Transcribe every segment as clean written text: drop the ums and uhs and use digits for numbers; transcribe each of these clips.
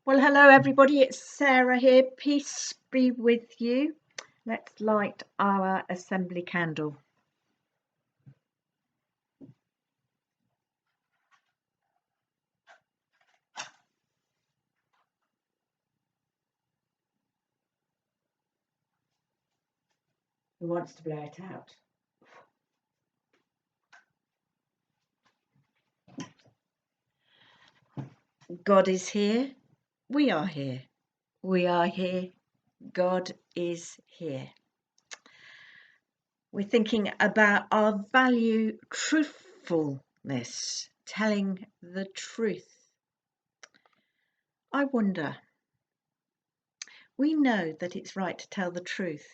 Well, hello everybody, it's Sarah here. Peace be with you. Let's light our assembly candle. Who wants to blow it out? God is here. We are here. We are here. God is here. We're thinking about our value, truthfulness, telling the truth. I wonder, we know that it's right to tell the truth,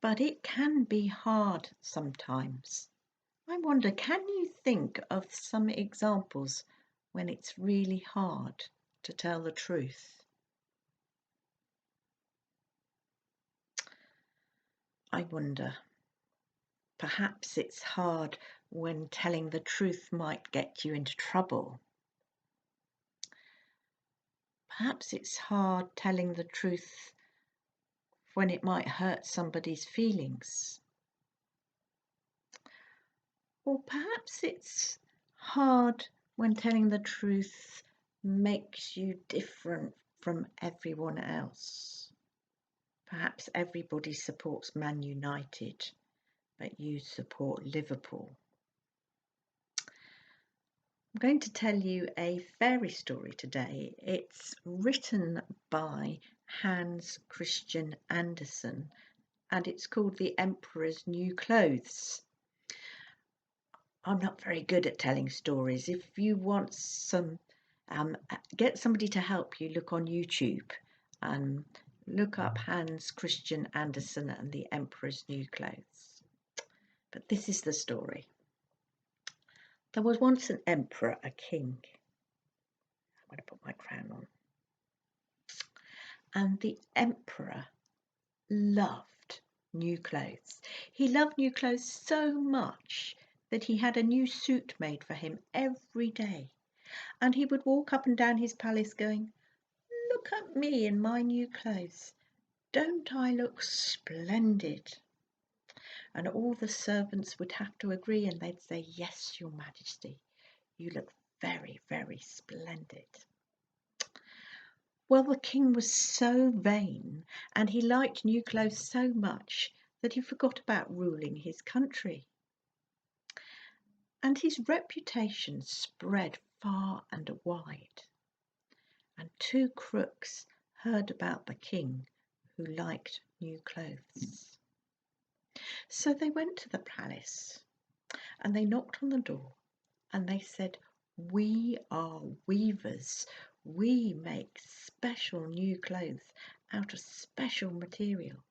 but it can be hard sometimes. I wonder, can you think of some examples when it's really hard to tell the truth? I wonder, perhaps it's hard when telling the truth might get you into trouble. Perhaps it's hard telling the truth when it might hurt somebody's feelings. Or perhaps it's hard when telling the truth makes you different from everyone else. Perhaps everybody supports Man United, but you support Liverpool. I'm going to tell you a fairy story today. It's written by Hans Christian Andersen, and it's called The Emperor's New Clothes. I'm not very good at telling stories. If you want some, get somebody to help you, look on YouTube and look up Hans Christian Andersen and The Emperor's New Clothes. But this is the story. There was once an emperor, a king. I'm going to put my crown on. And the emperor loved new clothes. He loved new clothes so much that he had a new suit made for him every day. And he would walk up and down his palace going, "Look at me in my new clothes. Don't I look splendid?" And all the servants would have to agree, and they'd say, "Yes, Your Majesty, you look very, very splendid." Well, the king was so vain, and he liked new clothes so much that he forgot about ruling his country. And his reputation spread far and wide. And two crooks heard about the king who liked new clothes. So they went to the palace and they knocked on the door and they said, "We are weavers. We make special new clothes out of special material.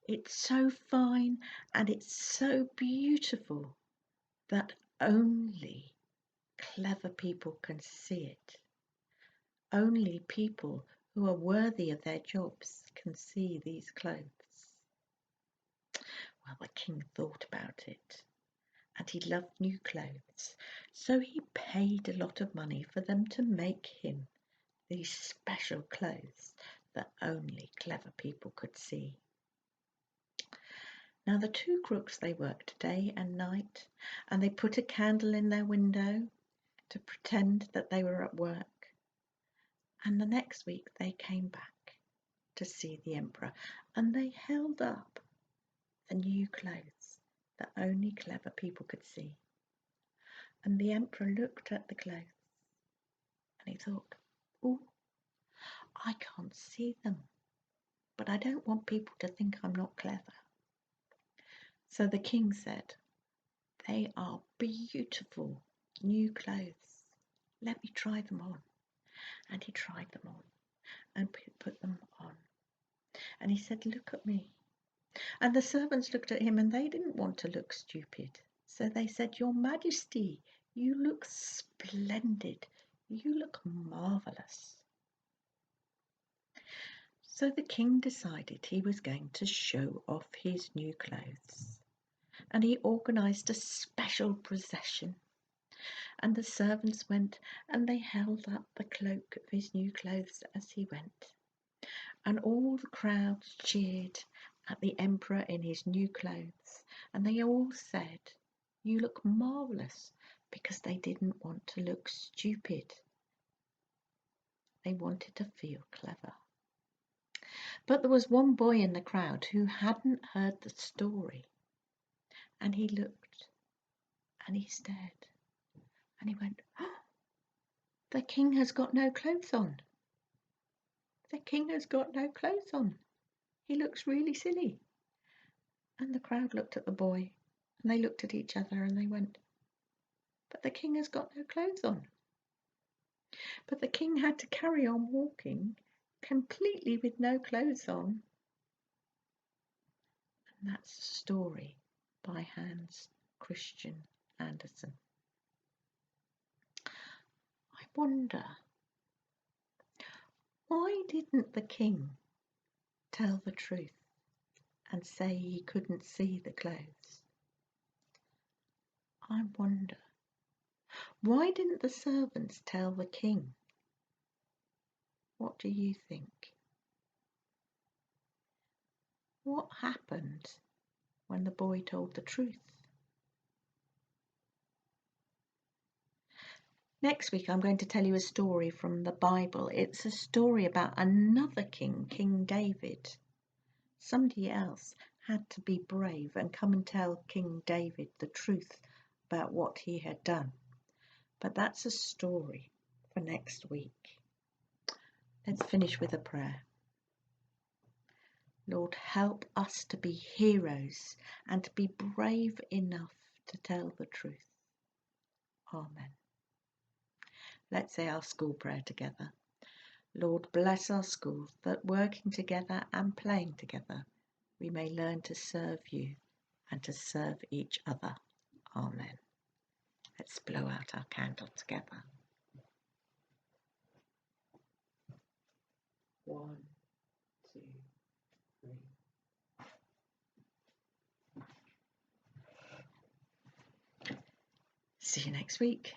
It's so fine and it's so beautiful that only clever people can see it. Only people who are worthy of their jobs can see these clothes." Well, the king thought about it, and he loved new clothes, so he paid a lot of money for them to make him these special clothes that only clever people could see. Now the two crooks, they worked day and night, and they put a candle in their window to pretend that they were at work. And the next week they came back to see the emperor, and they held up the new clothes that only clever people could see. And the emperor looked at the clothes and he thought, "Oh, I can't see them, but I don't want people to think I'm not clever." So the king said, "They are beautiful new clothes. Let me try them on." And he tried them on and put them on. And he said, "Look at me." And the servants looked at him and they didn't want to look stupid. So they said, "Your Majesty, you look splendid. You look marvellous." So the king decided he was going to show off his new clothes. And he organised a special procession. And the servants went, and they held up the cloak of his new clothes as he went. And all the crowds cheered at the emperor in his new clothes, and they all said, "You look marvellous," because they didn't want to look stupid. They wanted to feel clever. But there was one boy in the crowd who hadn't heard the story, and he looked, and he stared, and he went, "Oh, the king has got no clothes on. The king has got no clothes on. He looks really silly." And the crowd looked at the boy, and they looked at each other, and they went, "But the king has got no clothes on." But the king had to carry on walking, completely with no clothes on. And that's the story by Hans Christian Andersen. I wonder, why didn't the king tell the truth and say he couldn't see the clothes? I wonder, why didn't the servants tell the king? What do you think? What happened when the boy told the truth? Next week I'm going to tell you a story from the Bible. It's a story about another king, King David. Somebody else had to be brave and come and tell King David the truth about what he had done. But that's a story for next week. Let's finish with a prayer. Lord, help us to be heroes and to be brave enough to tell the truth. Amen. Let's say our school prayer together. Lord, bless our schools, that working together and playing together, we may learn to serve you and to serve each other. Amen. Let's blow out our candle together. 1, 2, 3. See you next week.